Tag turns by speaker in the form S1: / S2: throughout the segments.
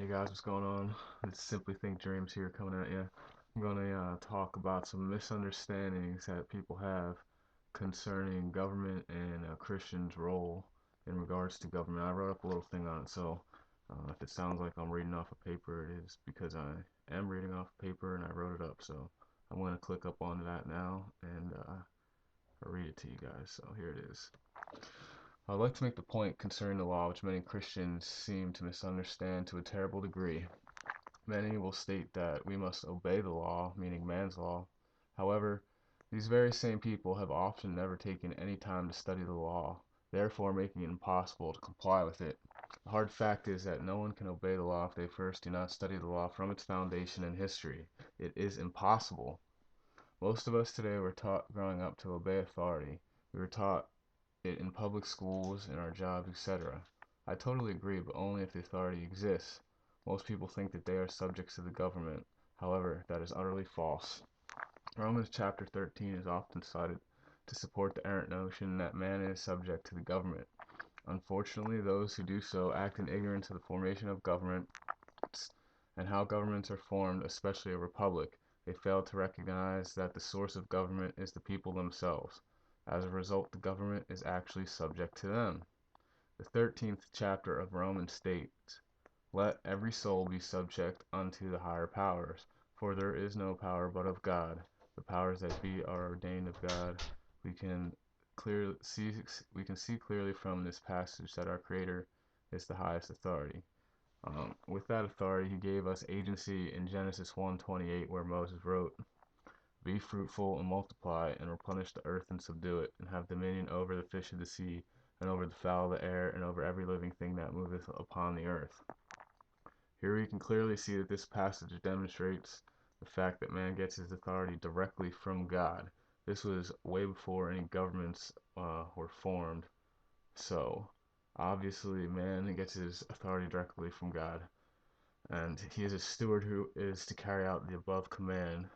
S1: Hey guys, what's going on? It's Simply Think Dreams here coming at you. I'm going to talk about some misunderstandings that people have concerning government and a Christian's role in regards to government. I wrote up a little thing on it, so if it sounds like I'm reading off a paper, it is because I am reading off a paper and I wrote it up. So I'm going to click up onto that now and I'll read it to you guys. So here it is. I'd like to make the point concerning the law, which many Christians seem to misunderstand to a terrible degree. Many will state that we must obey the law, meaning man's law. However, these very same people have often never taken any time to study the law, therefore making it impossible to comply with it. The hard fact is that no one can obey the law if they first do not study the law from its foundation and history. It is impossible. Most of us today were taught growing up to obey authority. We were taught it in public schools, in our jobs, etc. I totally agree, but only if the authority exists. Most people think that they are subjects to the government. However, that is utterly false. Romans chapter 13 is often cited to support the errant notion that man is subject to the government. Unfortunately, those who do so act in ignorance of the formation of governments and how governments are formed, especially a republic. They fail to recognize that the source of government is the people themselves. As a result, the government is actually subject to them. The 13th chapter of Romans states, "Let every soul be subject unto the higher powers, for there is no power but of God. The powers that be are ordained of God." We can see clearly from this passage that our Creator is the highest authority. With that authority, He gave us agency in Genesis 1:28, where Moses wrote, "Be fruitful and multiply, and replenish the earth and subdue it, and have dominion over the fish of the sea, and over the fowl of the air, and over every living thing that moveth upon the earth." Here we can clearly see that this passage demonstrates the fact that man gets his authority directly from God. This was way before any governments were formed, so obviously man gets his authority directly from God, and he is a steward who is to carry out the above command.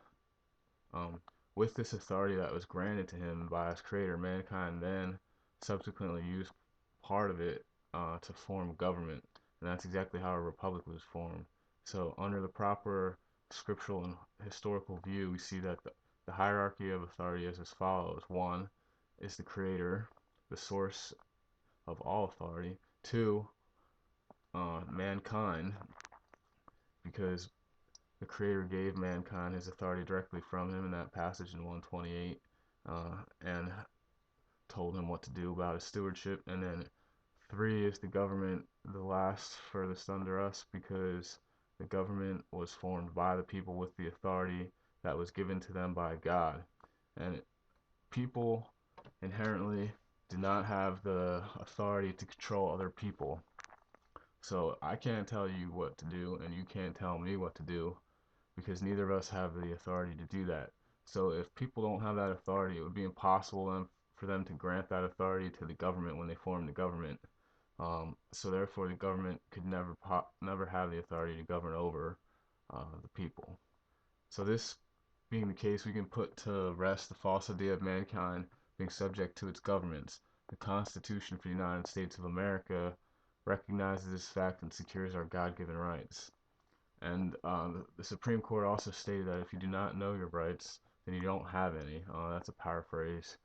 S1: Um, with this authority that was granted to him by his creator, mankind then subsequently used part of it to form government, and that's exactly how a republic was formed. So, under the proper scriptural and historical view, we see that the hierarchy of authority is as follows: one is the creator, the source of all authority; two, mankind, because the Creator gave mankind his authority directly from him in that passage in 128, and told him what to do about his stewardship. And then three is the government, the last furthest under us, because the government was formed by the people with the authority that was given to them by God. And people inherently do not have the authority to control other people. So I can't tell you what to do, and you can't tell me what to do, because neither of us have the authority to do that. So if people don't have that authority, it would be impossible for them to grant that authority to the government when they form the government. So therefore, the government could never have the authority to govern over the people. So this being the case, we can put to rest the false idea of mankind being subject to its governments. The Constitution for the United States of America recognizes this fact and secures our God-given rights. And the Supreme Court also stated that if you do not know your rights, then you don't have any. That's a paraphrase.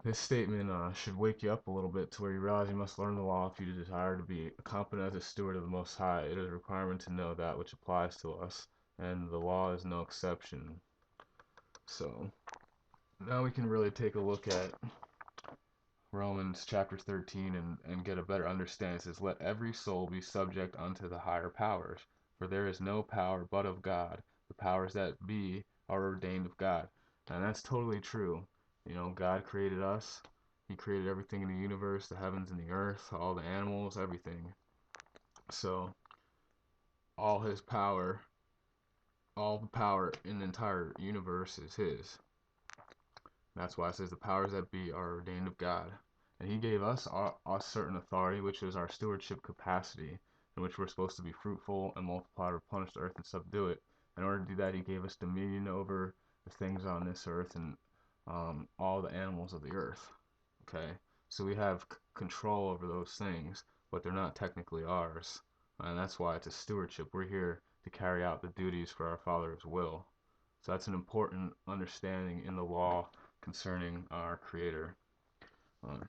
S1: This statement should wake you up a little bit to where you realize you must learn the law if you desire to be competent as a steward of the Most High. It is a requirement to know that which applies to us, and the law is no exception. So now we can really take a look at Romans chapter 13 and get a better understanding. It says, "Let every soul be subject unto the higher powers, for there is no power but of God. The powers that be are ordained of God." And that's totally true. You know, God created us. He created everything in the universe, the heavens and the earth, all the animals, everything. So all his power, all the power in the entire universe is his. That's why it says the powers that be are ordained of God. And He gave us a certain authority, which is our stewardship capacity, in which we're supposed to be fruitful and multiply, replenish the earth, and subdue it. In order to do that, He gave us dominion over the things on this earth and all the animals of the earth. Okay? So we have control over those things, but they're not technically ours. And that's why it's a stewardship. We're here to carry out the duties for our Father's will. So that's an important understanding in the law concerning our Creator. Um,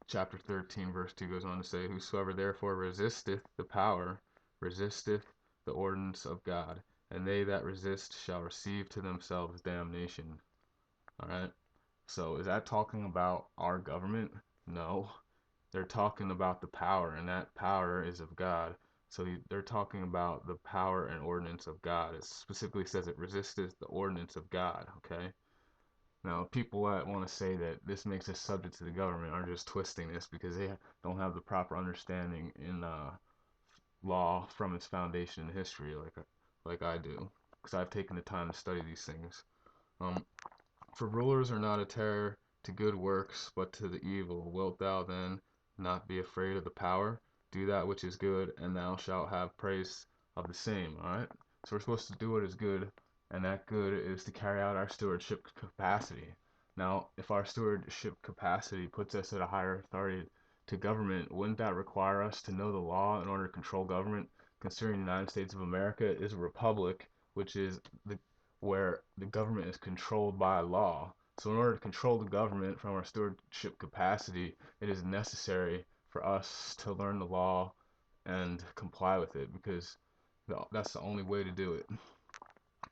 S1: Chapter 13, verse 2 goes on to say, whosoever therefore resisteth the power, resisteth the ordinance of God, and they that resist shall receive to themselves damnation. All right. So is that talking about our government? No. They're talking about the power, and that power is of God. So they're talking about the power and ordinance of God. It specifically says it resisteth the ordinance of God. Okay. Now, people that want to say that this makes us subject to the government are just twisting this because they don't have the proper understanding in law from its foundation in history, like I do, because I've taken the time to study these things. Um, for rulers are not a terror to good works, but to the evil. Wilt thou then not be afraid of the power? Do that which is good, and thou shalt have praise of the same. All right. So we're supposed to do what is good, and that good is to carry out our stewardship capacity. Now, if our stewardship capacity puts us at a higher authority to government, wouldn't that require us to know the law in order to control government? Considering the United States of America is a republic, which is the where the government is controlled by law. So, in order to control the government from our stewardship capacity, it is necessary for us to learn the law and comply with it because that's the only way to do it.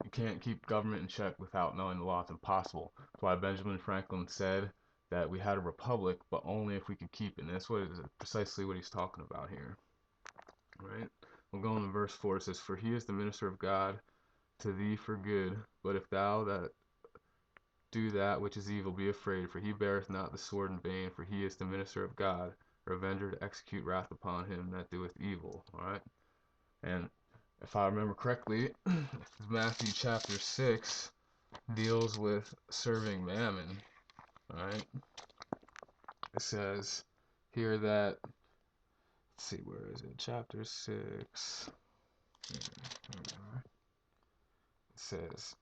S1: You can't keep government in check without knowing the law. It's impossible. That's why Benjamin Franklin said that we had a republic, but only if we could keep it. And that's what is precisely what he's talking about here. Right? We'll go on to verse 4. It says, for he is the minister of God to thee for good, but if thou that do that which is evil, be afraid, for he beareth not the sword in vain, for he is the minister of God, a revenger to execute wrath upon him that doeth evil. Alright? And if I remember correctly, Matthew chapter 6 deals with serving mammon. Alright? It says here that, let's see, where is it? Chapter 6. It says,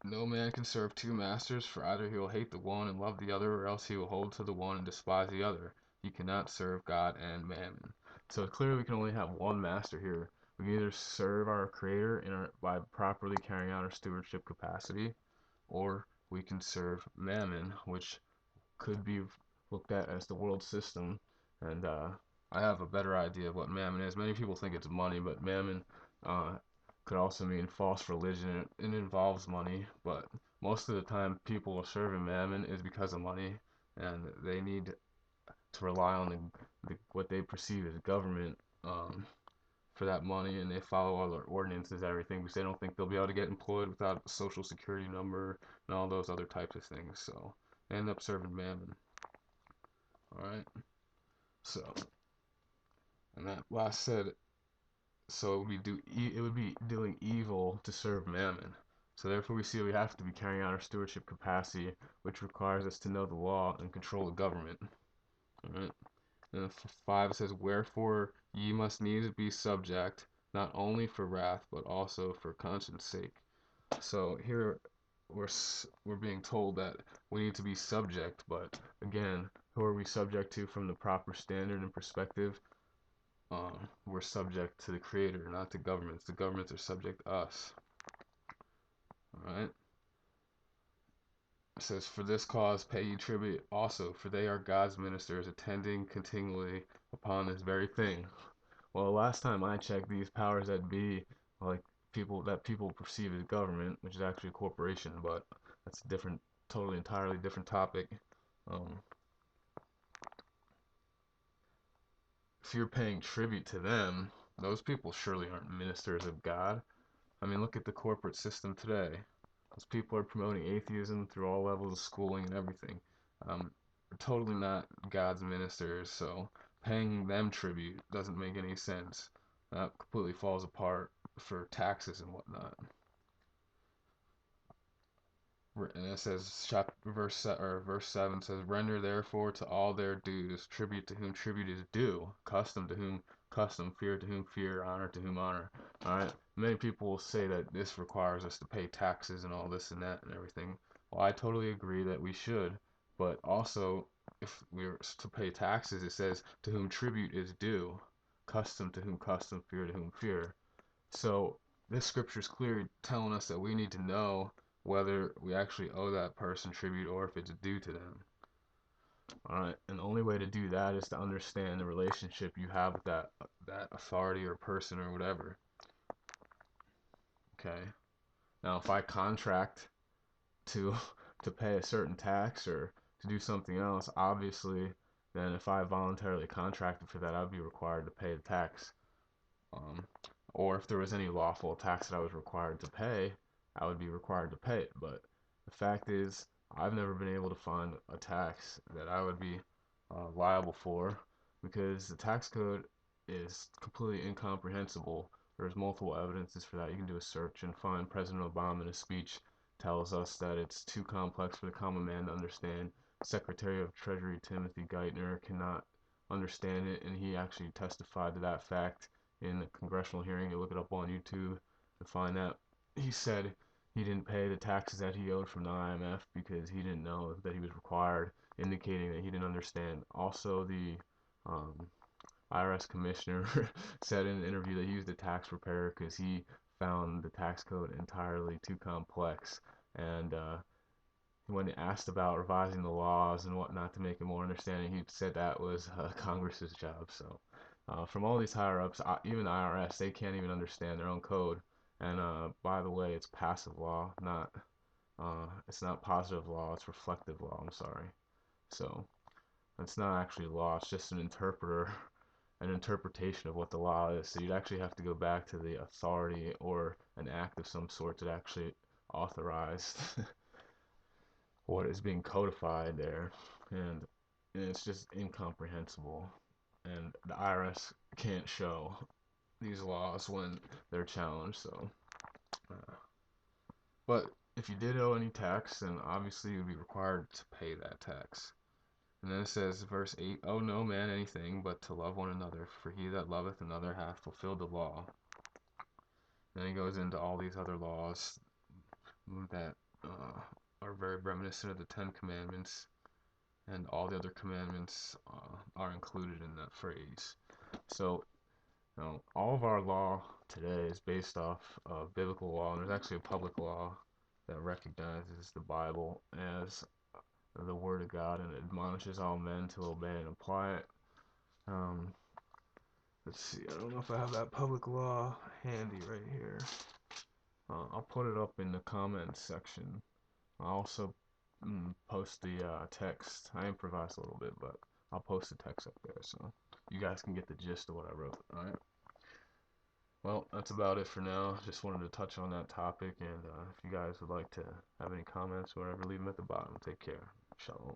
S1: no man can serve two masters, for either he will hate the one and love the other, or else he will hold to the one and despise the other. He cannot serve God and mammon. So clearly we can only have one master here. We can either serve our Creator by properly carrying out our stewardship capacity, or we can serve mammon, which could be looked at as the world system. And I have a better idea of what mammon is. Many people think it's money, but mammon uh, could also mean false religion. It involves money, but most of the time people are serving mammon is because of money, and they need to rely on what they perceive as government for that money, and they follow all their ordinances and everything because they don't think they'll be able to get employed without a social security number and all those other types of things. So they end up serving mammon. All right. So, and that last said, so it would be doing evil to serve mammon. So therefore, we see we have to be carrying out our stewardship capacity, which requires us to know the law and control the government. All right. And 5 says, wherefore ye must needs be subject, not only for wrath, but also for conscience sake. So here we're being told that we need to be subject, but again, who are we subject to from the proper standard and perspective? We're subject to the Creator, not to governments. The governments are subject to us. Alright? It says, for this cause pay ye tribute also, for they are God's ministers, attending continually upon this very thing. Well, last time I checked, these powers that be, like people perceive as government, which is actually a corporation, but that's a different, totally entirely different topic. Um, if you're paying tribute to them, those people surely aren't ministers of God. I mean, look at the corporate system today. Those people are promoting atheism through all levels of schooling and everything. They're totally not God's ministers, so paying them tribute doesn't make any sense. That completely falls apart for taxes and whatnot. And it says, verse 7 says, render therefore to all their dues, tribute to whom tribute is due, custom to whom custom, fear to whom fear, honor to whom honor. Alright, many people will say that this requires us to pay taxes and all this and that and everything. Well, I totally agree that we should, but also, if we're to pay taxes, it says to whom tribute is due. custom to whom custom, fear to whom fear. So this scripture is clearly telling us that we need to know whether we actually owe that person tribute or if it's due to them. All right, and the only way to do that is to understand the relationship you have with that authority or person or whatever. Okay. Now, if I contract to to pay a certain tax or to do something else, obviously, then if I voluntarily contracted for that, I'd be required to pay the tax. Um, or if there was any lawful tax that I was required to pay, I would be required to pay it. But the fact is, I've never been able to find a tax that I would be liable for because the tax code is completely incomprehensible. There's multiple evidences for that. You can do a search and find President Obama in a speech tells us that it's too complex for the common man to understand. Secretary of Treasury Timothy Geithner cannot understand it, and he actually testified to that fact in a congressional hearing. You look it up on YouTube to find that he said he didn't pay the taxes that he owed from the IMF because he didn't know that he was required, indicating that he didn't understand. Also, the um, IRS commissioner said in an interview that he used a tax preparer because he found the tax code entirely too complex. And when asked about revising the laws and whatnot to make it more understanding, he said that was Congress's job. So, from all these higher ups, even the IRS, they can't even understand their own code. And by the way, it's passive law, not it's not positive law. It's reflective law. I'm sorry. So it's not actually law. It's just an interpreter, an interpretation of what the law is. So you'd actually have to go back to the authority or an act of some sort that actually authorized what is being codified there, and it's just incomprehensible. And the IRS can't show these laws when they're challenged. So, uh, but if you did owe any tax, then obviously you'd be required to pay that tax. And then it says, verse 8, owe no man anything but to love one another, for he that loveth another hath fulfilled the law. Then he goes into all these other laws that are very reminiscent of the Ten Commandments, and all the other commandments are included in that phrase. So, all of our law today is based off of biblical law, and there's actually a public law that recognizes the Bible as the Word of God and admonishes all men to obey and apply it. Um, let's see, I don't know if I have that public law handy right here. I'll put it up in the comments section. I'll also post the text. I improvised a little bit, but I'll post the text up there so you guys can get the gist of what I wrote. All right. Well, that's about it for now. Just wanted to touch on that topic, and if you guys would like to have any comments or whatever, leave them at the bottom. Take care. Shalom.